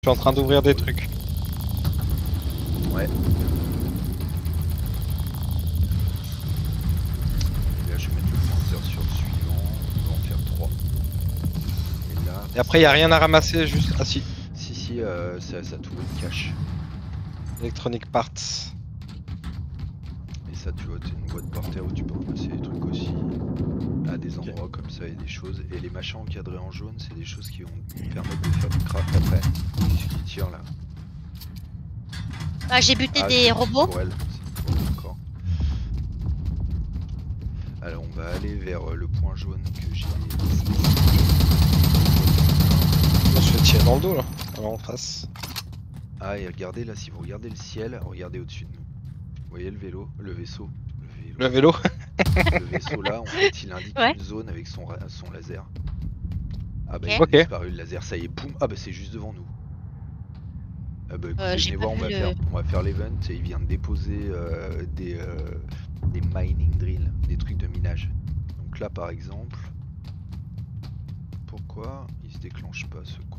Je suis en train d'ouvrir des trucs. Ouais. Et là, je vais mettre le pointeur sur le suivant. On va en faire 3. Et là. Et après, il n'y a rien à ramasser, juste. Ah si. Si, ça t'ouvre une cache. Electronic Parts. Et ça, tu vois, t'as une boîte par terre où tu peux ramasser des trucs aussi. À des endroits comme ça et des choses. Et les machins encadrés en jaune, c'est des choses qui vont te permettre de faire du craft après. Qu'est-ce qui tire là? Bah, j'ai buté des robots. Pour elle. D'accord. Alors on va aller vers le point jaune que j'ai. On se fait tirer dans le dos là. Alors en face. Ah, et regardez là, si vous regardez le ciel, regardez au-dessus de nous. Vous voyez le vélo, le vaisseau, Le vélo. Le vaisseau là, en fait, il indique Ouais. une zone avec son laser. Ah bah Ok. il a disparu le laser, ça y est, boum. Ah bah c'est juste devant nous. Ah bah écoutez, j'ai venez pas voir, vu on va faire l'event et il vient de déposer des mining drills, des trucs de minage. Donc là par exemple, pourquoi il se déclenche pas ce con?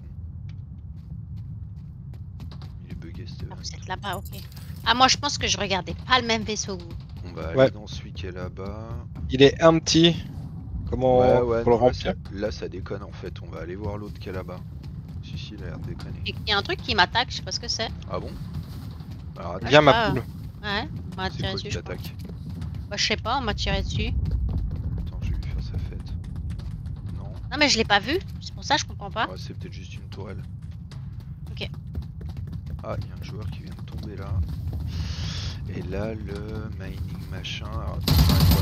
Il est bugué ce Ah, event. vous êtes là-bas, ok. Ah, moi je pense que je regardais pas le même vaisseau que vous. On va aller Ouais. dans celui qui est là-bas. Il est empty. Comment Ouais, faut le non, remplir? là ça déconne en fait, on va aller voir l'autre qui est là-bas. Si, il a l'air de déconner. Il y a un truc qui m'attaque, je sais pas ce que c'est. Ah bon? Alors attends, Viens je sais ma pas, poule. Ouais, on m'a c'est tiré quoi dessus, qui je crois. t'attaque? Bah, je sais pas, on m'a tiré dessus. Attends, je vais lui faire sa fête. Non? Non, mais je l'ai pas vu, c'est pour ça que je comprends pas. Ouais, c'est peut-être juste une tourelle. Ok. Ah, il y a un joueur qui vient de tomber là. Et là, le mining machin. Alors, attention à quoi.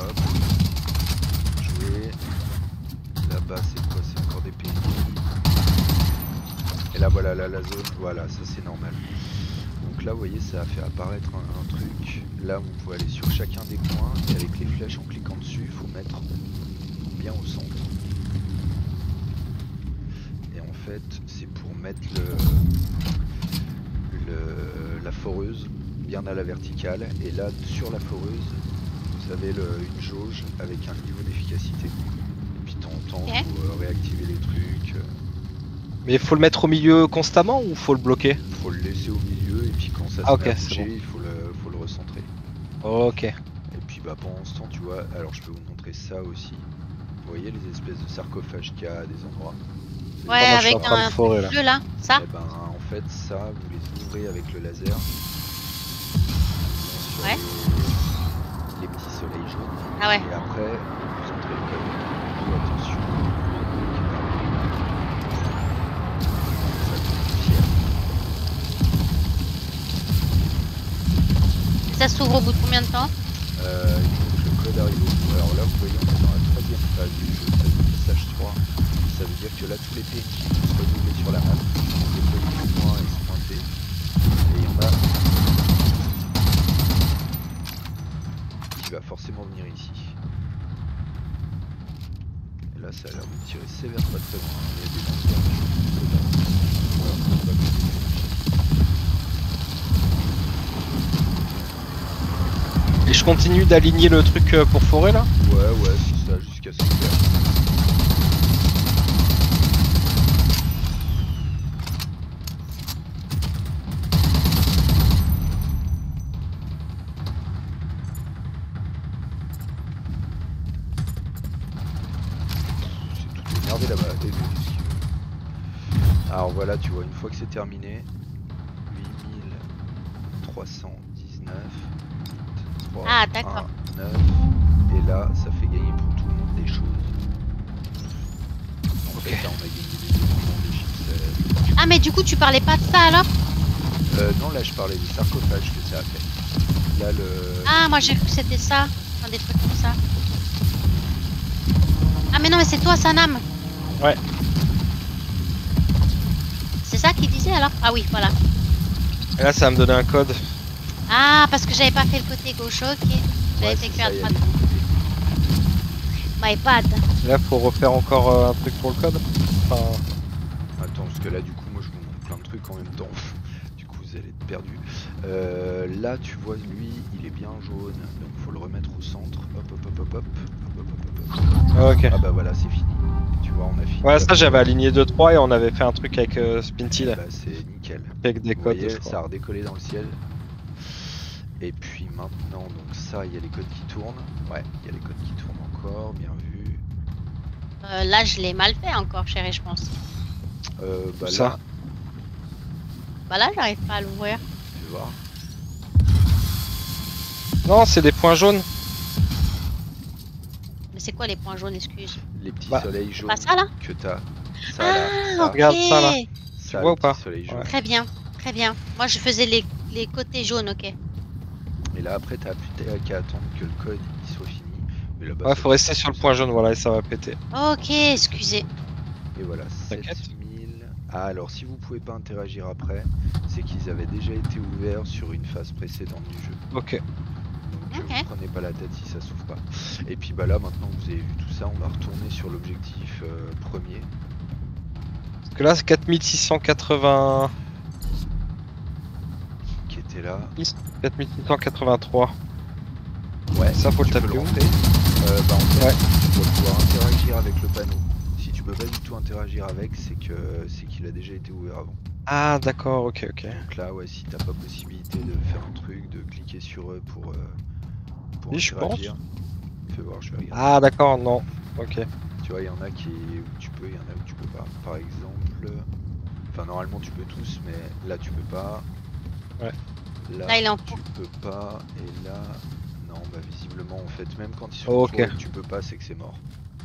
Hop. Jouer. Là-bas, c'est quoi? C'est encore des pays. Et là, voilà, là, la zone. Voilà, ça c'est normal. Donc là, vous voyez, ça a fait apparaître un truc. Là, vous pouvez aller sur chacun des points. Et avec les flèches, en cliquant dessus, il faut mettre bien au centre. Et en fait, c'est pour mettre la foreuse bien à la verticale. Et là, sur la foreuse, vous avez une jauge avec un niveau d'efficacité. Et puis, de temps en temps, Ok. faut réactiver les trucs. Mais il faut le mettre au milieu constamment ou faut le bloquer? Faut le laisser au milieu. Et puis, quand ça Ah, se met à ok, c'est bouger, bon. il faut le recentrer. Ok. Et puis, bah, pendant ce temps, tu vois, alors je peux vous montrer ça aussi. Vous voyez les espèces de sarcophages qu'il y a à des endroits? Ouais, moi, je suis avec en train de un forer, truc là. bleu là, ça. Et ben en fait ça vous les ouvrez avec le laser sur Ouais. les petits soleils jaunes Ah ouais. et après vous entrez le code. Ou attention. Ça devient fier. Et ça s'ouvre au bout de combien de temps? Il faut que le code arrive au bout. Alors là vous voyez on est dans la troisième phase du jeu, ça veut dire stage 3. Ça veut dire que là tous les PNJ vont se renouveler sur la map, déployer plus loin et se pointer. Et il y en a qui va forcément venir ici. Et là ça a l'air de tirer sévère pas très loin. Il y a des lanceurs qui sont voilà, on va Et je continue d'aligner le truc pour forer là? ouais, c'est ça, jusqu'à ce que regardez là-bas, alors voilà, tu vois, une fois que c'est terminé, 8319, 3, Ah, d'accord. 1, 9, et là, ça fait gagner pour tout le monde des choses. En fait, là, on a gagné des éléments, des chipsets. Ah, mais du coup, tu parlais pas de ça alors? Non, là, je parlais du sarcophage que ça a fait. Là, le... Ah, moi j'ai cru que c'était ça. Enfin, des trucs comme ça. Ah, mais non, mais c'est toi, Sanam. Ouais. C'est ça qu'il disait alors? Ah oui, voilà. Et là, ça va me donner un code. Ah, parce que j'avais pas fait le côté gauche, ok. J'avais Ouais, fait c'est que à ça, il y a droite. les- My bad. Et là, faut refaire encore un truc pour le code. Enfin, Attends, parce que là, du coup, moi, je vous montre plein de trucs en même temps. Du coup, vous allez être perdus. Là, tu vois, lui, il est bien jaune. Donc, faut le remettre au centre. Hop, hop, hop, hop, hop. Hop, hop, hop, hop, Ah, ok. Ah bah voilà, c'est fini. Tu vois, on a fini. Ouais, ça j'avais aligné 2-3 et on avait fait un truc avec Spinty là. Bah c'est nickel. Avec des Vous codes, voyez, je ça crois. a redécollé dans le ciel. Et puis maintenant, donc ça, il y a les codes qui tournent. Ouais, il y a les codes qui tournent encore, bien vu. Là, je l'ai mal fait encore, chérie, je pense. Bah Ça. là, Bah là, j'arrive pas à l'ouvrir. tu vas voir. Non, c'est des points jaunes. Mais c'est quoi les points jaunes, excuse? Les petits Bah, soleils C'est jaunes pas ça là? que t'as. Ça Ah, là, ça, ok. Regarde ça, là. ça, vois le ou pas petit soleil jaune. Ouais. Très bien, très bien. Moi, je faisais les côtés jaunes, ok. Et là après, t'as plus qu'à attendre que le code il soit fini. Et là-bas, Ouais, ça faut va rester faire sur le comme point ça. jaune, voilà, et ça va péter. Ok, excusez. Et voilà, T'inquiète. 7000. Ah, alors si vous pouvez pas interagir après, c'est qu'ils avaient déjà été ouverts sur une phase précédente du jeu. Ok. Donc Ok. vous prenez pas la tête si ça s'ouvre pas. Et puis bah là, maintenant que vous avez vu tout ça, on va retourner sur l'objectif premier. Parce que là, c'est 4680. Qui était là. 4683. Ouais, Ça, faut le tu peux taper où rentrer. Bah en fait, Ouais. tu dois pouvoir interagir avec le panneau. Si tu peux pas du tout interagir avec, c'est qu'il a déjà été ouvert avant. Ah, d'accord, ok, ok. Donc là, ouais, si t'as pas possibilité de faire un truc, de cliquer sur eux pour Oui, je interagir, fais voir, je vais regarder. Ah, d'accord, non. Ok. Tu vois, il y en a où tu peux, il y en a où tu peux pas. Par exemple, enfin normalement tu peux tous, mais là tu peux pas. Ouais. Là, il est en tu cours. peux pas, et là, non, bah visiblement en fait, même quand ils sont Oh, en ok. cours et que tu peux pas, c'est que c'est mort.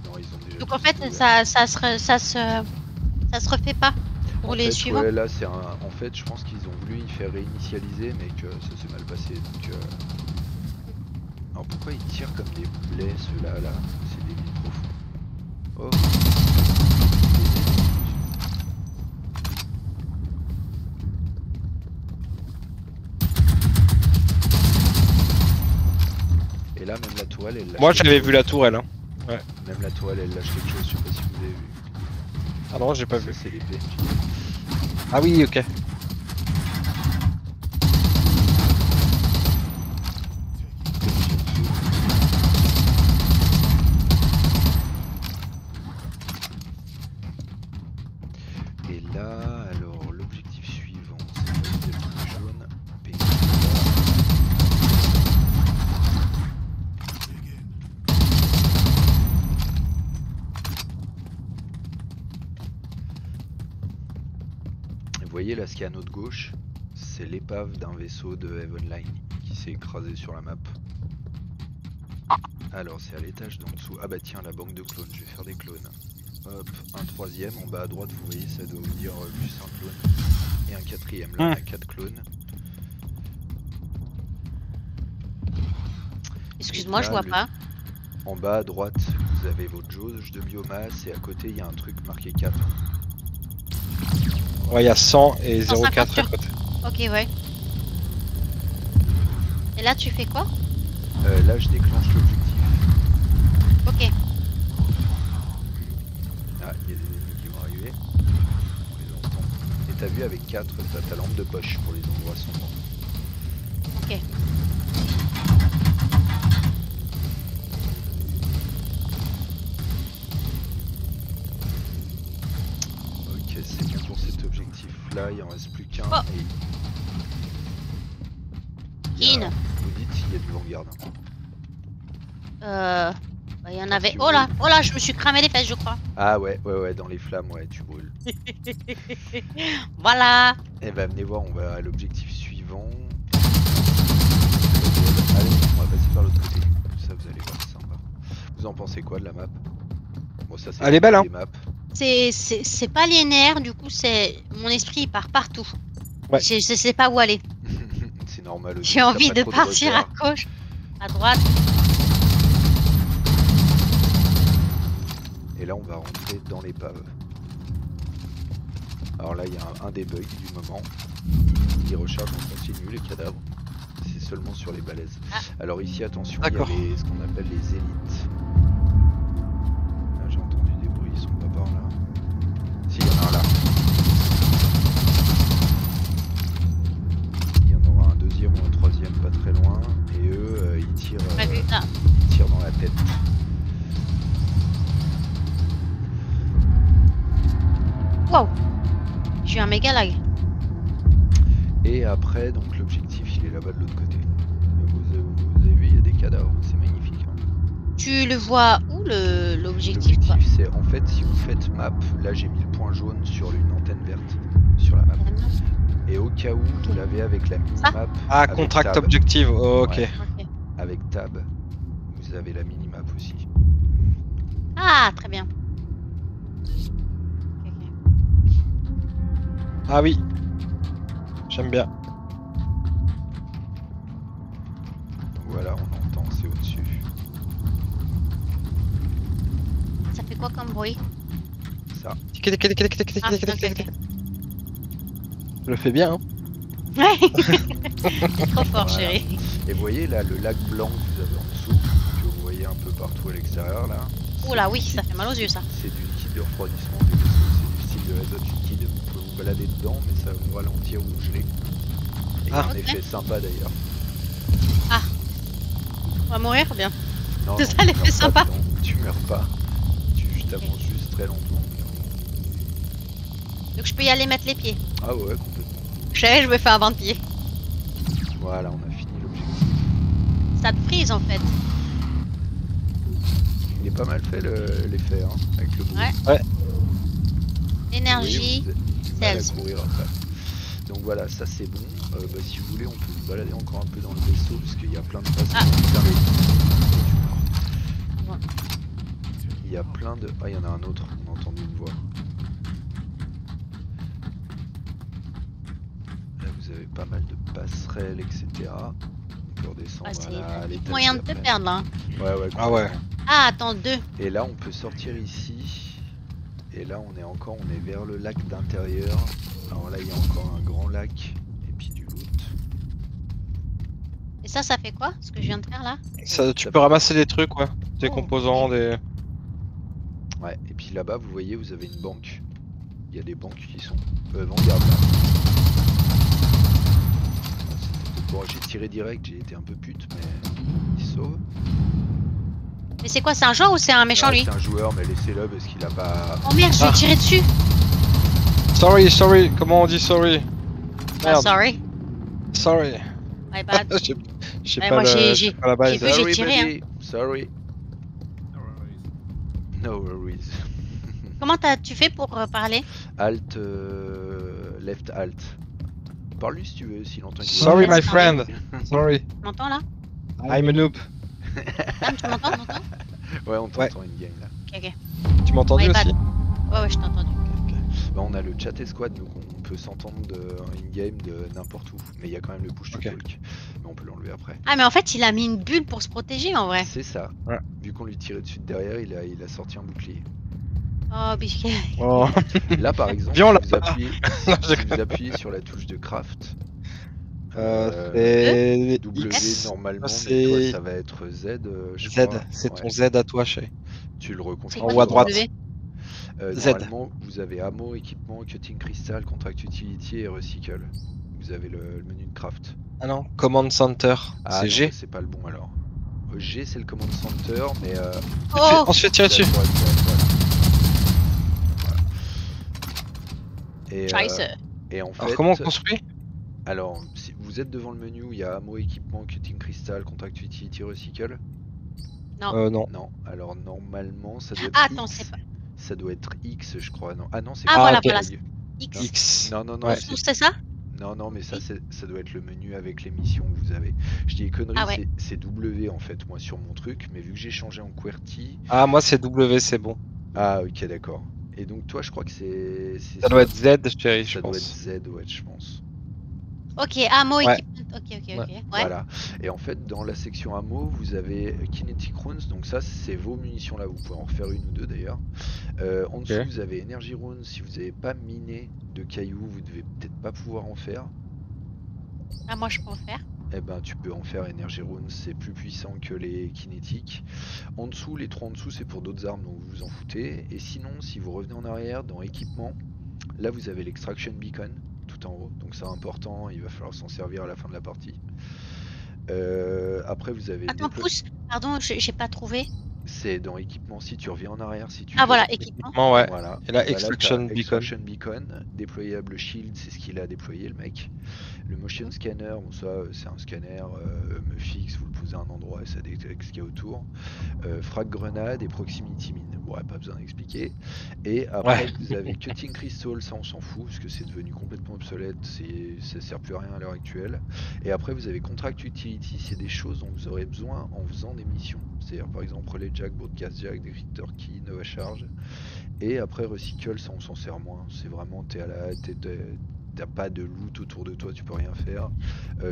Non, ils ont déjà. Donc tous en fait, été ouverts. ça se refait pas pour En les fait, suivants. ouais, là c'est un. En fait, je pense qu'ils ont voulu y faire réinitialiser, mais que ça s'est mal passé. Donc, alors pourquoi ils tirent comme des boulets ceux-là là? C'est des mines profonds. Oh. Et là, même la tourelle, elle lâche. Moi, quelque j'avais chose. vu la tourelle. Hein. Même la tourelle, elle lâche quelque chose. Je sais pas si vous avez vu. Ah non, j'ai pas Ça, vu. c'est les PNJ. Ah oui, ok. Et là, alors l'objectif suivant, c'est le truc jaune. PNJ. Vous voyez là, ce qu'il y a à notre gauche, c'est l'épave d'un vaisseau de Heavenline qui s'est écrasé sur la map. Alors c'est à l'étage d'en dessous. Ah bah tiens, la banque de clones, je vais faire des clones. Hop, un troisième, en bas à droite, vous voyez, ça doit vous dire plus un clone. Et un quatrième, là on a 4 clones. Excuse-moi, je là, vois le- pas. En bas à droite, vous avez votre jauge de biomasse et à côté il y a un truc marqué 4. Ouais, il y a 100 et 150 0,4 à sur- côté. Ok, ouais. Et là, tu fais quoi? Là je déclenche l'objectif. Ok. Ah, il y a des ennemis qui vont arriver. On les entend. Et t'as vu avec 4, t'as ta lampe de poche pour les endroits sombres. Ok. Ok, c'est bien pour cet objectif-là, il en reste plus qu'un. Oh. Et... il y a- Keen. Vous dites s'il y a du Vanguard. Bah, il y en avait. tu Oh là, je me suis cramé les fesses, je crois. Ah ouais, dans les flammes, ouais, tu brûles. Voilà. Eh ben venez voir, on va à l'objectif suivant. Allez, on va passer par l'autre côté. Ça, vous allez voir, c'est sympa. Vous en pensez quoi de la map? Bon, ça c'est Elle est belle, hein. des maps. C'est pas linéaire, du coup, c'est mon esprit il part partout. Ouais. Je sais pas où aller. C'est normal. au J'ai début, t'as envie pas de trop partir à repères. gauche, à droite. Et là, on va rentrer dans l'épave. Alors là, il y a un des bugs du moment. Il recharge en continu les cadavres. C'est seulement sur les balaises. Ah. Alors ici, attention, il y a D'accord. ce qu'on appelle les élites. Là, j'ai entendu des bruits, ils sont pas par là. Si, il y en a un là. Il y en aura un deuxième ou un troisième pas très loin. Et eux, ils tirent Pas vu. Ah, dans la tête. J'ai eu un méga lag. Et après, donc l'objectif, il est là-bas de l'autre côté. Vous avez vu, il y a des cadavres, c'est magnifique. Hein. Tu le vois où l'objectif L'objectif, c'est en fait, si vous faites map, là j'ai mis le point jaune sur une antenne verte sur la map. Et au cas où vous l'avez avec la minimap. Ah, avec contract tab. objective, oh, ok. Ouais. Ok. Avec tab, vous avez la minimap aussi. Ah, très bien. Ok, ok. Ah oui. J'aime bien. Voilà, on entend, c'est au-dessus. Ça fait quoi comme bruit? Ça. Ah, ok, ok. Je le fais bien, hein. Ouais. C'est trop fort, Voilà. chérie. Et vous voyez là le lac blanc que vous avez en dessous, que vous voyez un peu partout à l'extérieur là. Oula, oui, ça fait mal aux yeux, ça. C'est du liquide de refroidissement du vaisseau, c'est du style de l'azote liquide. Vous pouvez vous balader dedans, mais ça va vous ralentir ou vous geler. Et Ah. un Ok. effet sympa d'ailleurs. On va mourir bien. Non, C'est non, ça, tu l'effet meurs pas sympa. dedans, tu meurs pas. Tu t'avances juste très lentement. Donc je peux y aller mettre les pieds. Ah ouais, complètement. Je me fais un bain de pied. Voilà, on a fini l'objectif. Ça te frise en fait. Il est pas mal fait l'effet, hein, avec le bruit. Ouais. Oui, Énergie. vous avez du mal à sales. courir après. Donc voilà, ça c'est bon. Bah, si vous voulez, on peut se balader encore un peu dans le vaisseau parce qu'il y a plein de passages. Ah. Ouais. Il y a plein de. Ah, il y en a un autre, on a entendu une voix. Là, vous avez pas mal de passerelles, etc. On peut redescendre Ah, à l'étage. moyen de te d'après. perdre là. Ouais, ouais. Ah ouais. Ah, attends, 2. Et là, on peut sortir ici. Et là, on est vers le lac d'intérieur. Alors là, il y a encore un grand lac. Et puis du loot. Et ça fait quoi? Ce que je viens de faire là? Ça, tu peux ramasser des trucs, ouais. Des Oh, composants, des. Ouais, et puis là-bas, vous voyez, vous avez une banque. Il y a des banques qui sont. Vanguard là. Bon, j'ai tiré direct, j'ai été un peu pute, mais il sauve. Mais c'est quoi? C'est un joueur ou c'est un méchant Ouais, lui? c'est un joueur, mais laissez-le parce qu'il a pas. Oh merde, je lui ai Ah. tiré dessus. Sorry, comment on dit sorry? Ah, Merde. sorry. Sorry. My bad. J'ai Ouais, pas moi, le. j'ai- pas la balle. j'ai vu, j'ai tiré, buddy. Sorry. No worries. Comment tu fais pour parler? Alt, left alt. Parle-lui si tu veux, s'il entend une voix. Sorry, my Laisse parler. friend. Sorry. Tu m'entends là? I'm a noob. Sam, tu m'entends? Ouais, on t'entend une gang là. Ok, ok. Tu m'as entendu My bad. aussi? Ouais, je t'ai entendu. Bah, on a le chat escouade, donc on peut s'entendre in-game de n'importe où. Mais il y a quand même le push to Ok. talk. Mais on peut l'enlever après. Ah, mais en fait, il a mis une bulle pour se protéger en vrai. C'est ça. Ouais. Vu qu'on lui tirait dessus de derrière, il a sorti un bouclier. Oh, biscuit. Oh. Là par exemple, Viens, on si l'a vous pas. appuyez, Non, si vous appuyez sur la touche de craft, C'est W X. normalement, c'est mais toi ça va être Z, je Z. crois. C'est Ouais. ton Z à toi, chérie. Tu le C'est reconfigures. En quoi haut à le droite. W? Z. Normalement, vous avez ammo, équipement, cutting crystal, contract utility et recycle. Vous avez le menu de craft. Ah non, Command Center. Ah C'est non, G. c'est pas le bon alors. G c'est le command center, mais Oh! On se fait tirer dessus. c'est à droite, voilà. Et, Scheiße. et en fait, Alors comment on construit? alors, si vous êtes devant le menu où il y a ammo, équipement, cutting crystal, contract utility, recycle. Non. Non. Non, alors normalement ça doit être Ah, attends, X. c'est pas. Ça doit être X, je crois. Non, ah non, c'est Ah, pas voilà, ça, voilà. Greg. X. X. Non, non, non, Ouais. Tous, c'est ça? non, mais ça doit être le menu avec les missions que vous avez. Je dis des conneries, Ah ouais. c'est W en fait, moi sur mon truc, mais vu que j'ai changé en QWERTY. Ah, moi c'est W, c'est bon. Ah, ok, d'accord. Et donc, toi, je crois que c'est. Ça doit être Z, chérie, je Ça doit être pense. Z, ouais, je pense. Ok, ammo, Ouais. équipement. Ok, ok. Ouais. Voilà. Et en fait, dans la section ammo, vous avez Kinetic Runes, donc ça, c'est vos munitions là. Vous pouvez en refaire une ou deux d'ailleurs. En dessous, Ok. vous avez Energy Runes. Si vous n'avez pas miné de cailloux, vous devez peut-être pas pouvoir en faire. Ah, moi, je peux en faire. Eh ben, tu peux en faire Energy Runes, c'est plus puissant que les kinétiques. En dessous, les trois en dessous, c'est pour d'autres armes, donc vous vous en foutez. Et sinon, si vous revenez en arrière, dans équipement, là vous avez l'Extraction Beacon, tout en haut. Donc c'est important, il va falloir s'en servir à la fin de la partie. Après, vous avez... Attends, pousse. Pardon, j'ai pas trouvé. C'est dans équipement, si tu reviens en arrière, si tu Ah veux. voilà, équipement. Équipement, ouais. Voilà. Et là, Bah Extraction t'as Beacon. Extraction Beacon, déployable shield, c'est ce qu'il a déployé le mec. Le motion scanner, bon ça c'est un scanner me fixe, vous le posez à un endroit et ça détecte ce qu'il y a autour. Frag grenade et proximity mine, bon ouais, pas besoin d'expliquer. Et après vous avez cutting crystal, ça on s'en fout parce que c'est devenu complètement obsolète, ça sert plus à rien à l'heure actuelle. Et après vous avez contract utility, c'est des choses dont vous aurez besoin en faisant des missions. C'est-à-dire par exemple relay jack, broadcast jack, décrypteur key, nova charge. Et après recycle, ça on s'en sert moins, c'est vraiment t'as pas de loot autour de toi, tu peux rien faire.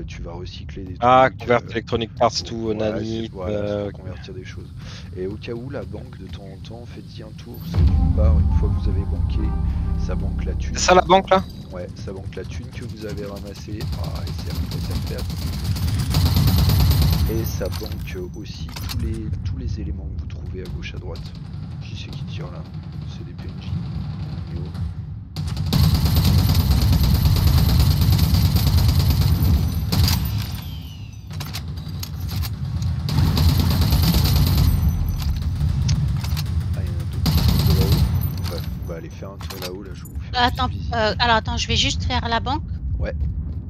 Tu vas recycler des Ah, trucs. convert electronic parts to Ouais, nanite. voilà, c'est pour convertir des choses. Et au cas où la banque de temps en temps, faites-y un tour, parce que d'une part, une fois que vous avez banqué, ça banque la thune. C'est ça la banque là? Ouais, ça banque la thune que vous avez ramassée. Ah, et c'est après ça fait. Et ça banque aussi tous les éléments que vous trouvez à gauche à droite. Qui c'est qui tire là? C'est des PNJ. Et oh. Ah, il y en a d'autres qui sont de là-haut. Ouais, on va aller faire un tour là-haut, là je vais vous faire une Attends, petite visite. alors attends, je vais juste faire la banque. Ouais.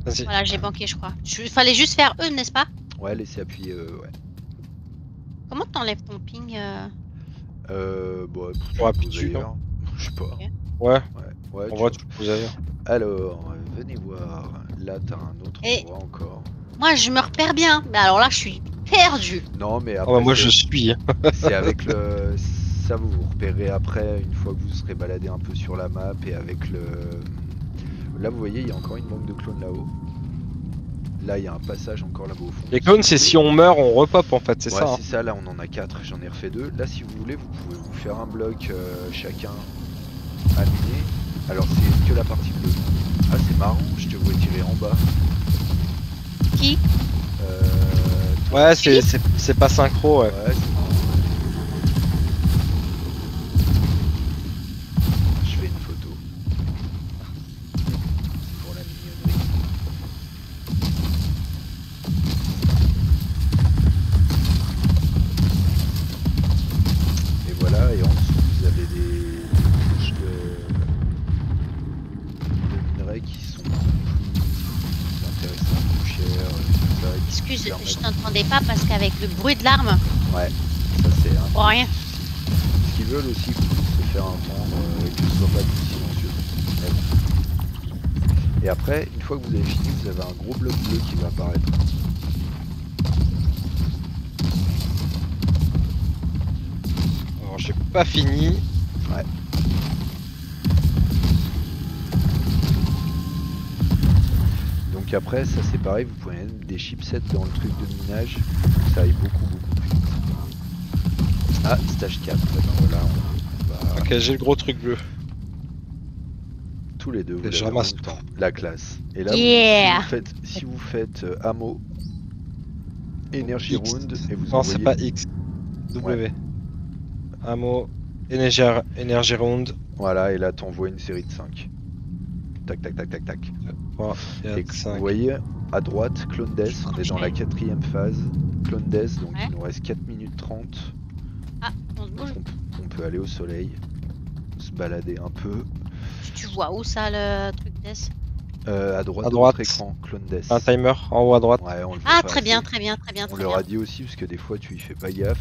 Vas-y. Voilà, j'ai banqué, je crois. Fallait juste faire eux, n'est-ce pas? Ouais, laissez appuyer, ouais. Comment t'enlèves ton ping Bon, Ouais, je puis pose tu, ailleurs. Je sais pas. Ok. Ouais, Ouais, en vrai, tu peux poser ailleurs. Alors, venez voir. Là, t'as un autre Et- endroit encore. Moi, je me repère bien. Mais alors là, je suis perdu. Non, mais Ah après, bah, moi je suis. Hein. c'est avec le. Ça, vous vous repérez après, une fois que vous serez baladé un peu sur la map et avec le. Là, vous voyez, il y a encore une banque de clones là-haut. Là, il y a un passage encore là-bas au fond. Les clones, c'est si on meurt, on repop en fait, c'est Ouais, ça. Hein. c'est ça, là on en a 4, j'en ai refait 2. Là, si vous voulez, vous pouvez vous faire un bloc chacun à miner. Alors, c'est que la partie bleue. Ah, c'est marrant, je te vois tirer en bas. Qui? Ouais, c'est pas synchro, ouais. Ouais, c'est marrant. Je fais une photo. C'est pour la mignonnerie. Et voilà, et en dessous vous avez des couches de minerais qui sont plus intéressantes, plus chères, tout ça. qui Excuse, permettent- je t'entendais pas parce qu'avec le bruit de l'arme, Ouais, ça c'est un pour rien. Ce qu'ils veulent aussi, qu'on puisse se faire entendre et que ce soit pas tout silencieux. Mais bon. Et après, une fois que vous avez fini, vous avez un gros bloc bleu qui va apparaître. Alors j'ai pas fini. Ouais. Donc après, ça c'est pareil, vous pouvez mettre des chipsets dans le truc de minage, pour que ça aille beaucoup plus vite. Ah, stage 4, ben voilà, on va Ok, j'ai le gros truc bleu. tous les deux, vous Et je l'avez en ramasse même temps, la classe. Et là, Yeah. si vous faites ammo, energy X. round, et vous Non, c'est envoyez... pas X. W. Ammo, Energy Round. Voilà, et là t'envoies une série de 5. Tac, tac, tac, tac, tac. 3, Et 4, vous 5. voyez, à droite, Clone Death, on est dans la 4ème phase. Clone Death, donc Ouais. il nous reste 4 minutes 30. Ah, on se Donc bouge. on peut aller au soleil, se balader un peu. Tu vois où ça, le truc d'ess? À droite À de droite. votre écran, Clone Death. Un timer en haut à droite. Ouais, on le voit Ah, pas très assez. bien, très bien, très bien, On très leur bien. a dit aussi, parce que des fois tu y fais pas gaffe.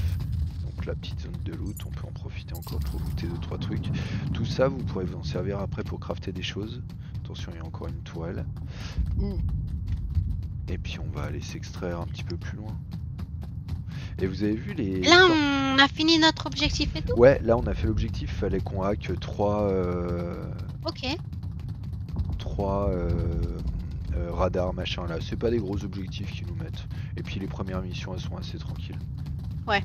Donc la petite zone de loot, on peut en profiter encore pour looter 2-3 trucs. Tout ça, vous pourrez vous en servir après pour crafter des choses. Attention, il y a encore une toile. Et puis on va aller s'extraire un petit peu plus loin. Et vous avez vu les... Là, on a fini notre objectif et tout? Ouais, là on a fait l'objectif, fallait qu'on hack 3 Ok. radars machin là. C'est pas des gros objectifs qu'ils nous mettent. Et puis les premières missions elles sont assez tranquilles. Ouais,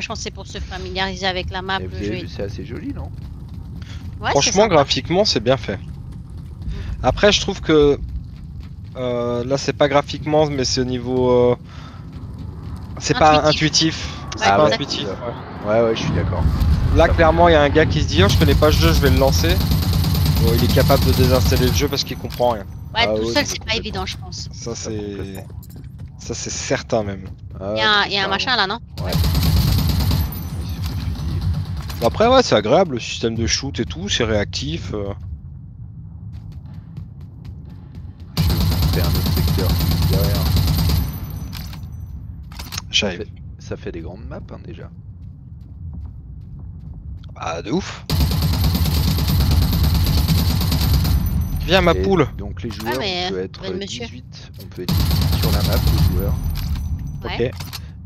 je pense que c'est pour se familiariser avec la map, Et vous le jeu. avez vu, c'est assez joli, non? Ouais, c'est Franchement, sympa. graphiquement, c'est bien fait. Après, je trouve que là, c'est pas graphiquement, mais c'est au niveau. C'est pas Intuitif. intuitif. Ouais, C'est pas ouais. intuitif. ouais. Ouais, je suis d'accord. Là, clairement, il y a un gars qui se dit, oh, je connais pas ce jeu, je vais le lancer. Bon, il est capable de désinstaller le jeu parce qu'il comprend rien. Ouais, Ah tout ouais, seul, mais c'est pas complètement. évident, je pense. Ça, Ça, c'est. complètement. Ça, c'est certain même. Ah, Il y a un carrément. machin là, non? Ouais. Après, ouais, c'est agréable, le système de shoot et tout, c'est réactif. C'est un autre secteur derrière. J'arrive. Ça fait des grandes maps hein, déjà. Ah, de ouf. Viens, ma Et poule. donc les joueurs, mais, on peut être bonne monsieur. 18. On peut être 18 sur la map, les joueurs. Ouais. Ok.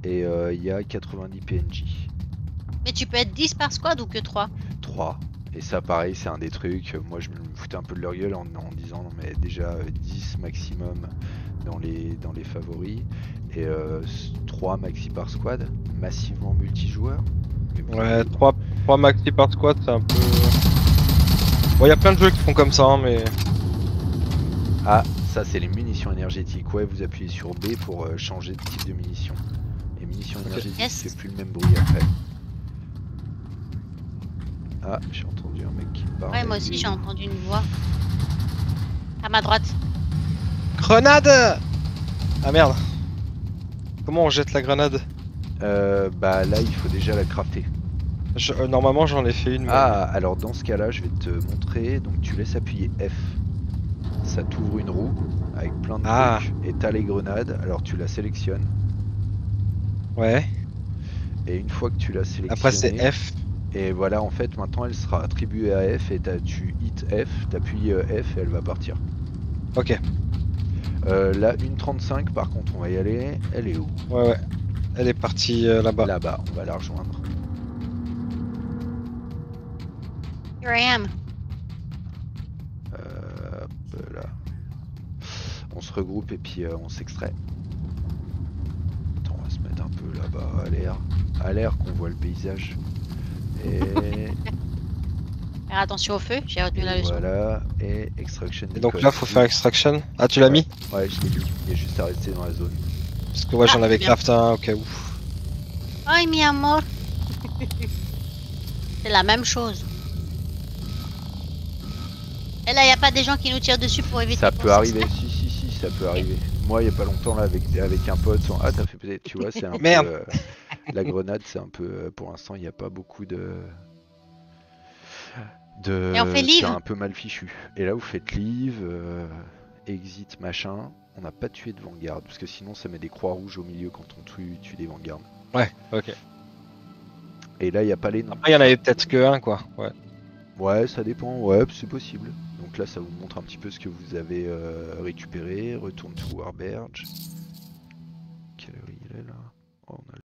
Et il y a 90 PNJ. Mais tu peux être 10 par squad ou que 3? 3. Et ça pareil c'est un des trucs, moi je me foutais un peu de leur gueule en disant non mais déjà 10 maximum dans les favoris et 3 maxi par squad, massivement multijoueur. Mais vous Ouais, savez, 3 maxi par squad, c'est un peu... Bon, y a plein de jeux qui font comme ça, hein, mais... Ah, ça c'est les munitions énergétiques, ouais vous appuyez sur B pour changer de type de munitions. Les munitions énergétiques Yes. c'est plus le même bruit après. Ah, j'ai entendu un mec qui parle. Ouais, moi aussi j'ai entendu une voix. À ma droite. Grenade! Ah merde. Comment on jette la grenade? Bah là il faut déjà la crafter. Normalement j'en ai fait une. Mais... Ah, alors dans ce cas-là, je vais te montrer. Donc tu laisses appuyer F. Ça t'ouvre une roue avec plein de trucs. Et t'as les grenades. Alors tu la sélectionnes. Ouais. Et une fois que tu l'as sélectionnée. Après c'est F. Et voilà, en fait, maintenant elle sera attribuée à F. Et tu hit F, t'appuies F et elle va partir. Ok. Là, une 35, par contre, on va y aller. Elle est où? Ouais. Elle est partie là-bas. Là-bas, on va la rejoindre. Here I am. Hop là. On se regroupe et puis on s'extrait. Attends, on va se mettre un peu là-bas à l'air qu'on voit le paysage. Et, Faire attention au feu, j'ai retenu la et leçon. voilà, et extraction. Et donc code. là faut faire extraction. Ah tu l'as mis? Ouais, je l'ai mis. Il y a juste à rester dans la zone. Parce que ouais j'en Ah, avais bien. crafté un au cas où. Ay, mi amor. C'est la même chose. Et là, y a pas des gens qui nous tirent dessus pour éviter Ça qu'on peut arriver, s'extrait? si, ça peut arriver. Moi, il y a pas longtemps là avec un pote. Ah, t'as fait peut-être, tu vois, c'est un Merde. peu. La grenade, c'est un peu. Pour l'instant, il n'y a pas beaucoup de. Et on fait C'est leave. un peu mal fichu. Et là, vous faites leave, exit, machin. On n'a pas tué de Vanguard parce que sinon, ça met des croix rouges au milieu quand on tue des Vanguard. Ouais, ok. Et là, il n'y a pas les noms. Après il y en avait peut-être que un quoi. Ouais. Ouais, ça dépend. Ouais, c'est possible. Donc là, ça vous montre un petit peu ce que vous avez récupéré. Retourne to Warberge. Quelle heure il est là? Oh, on a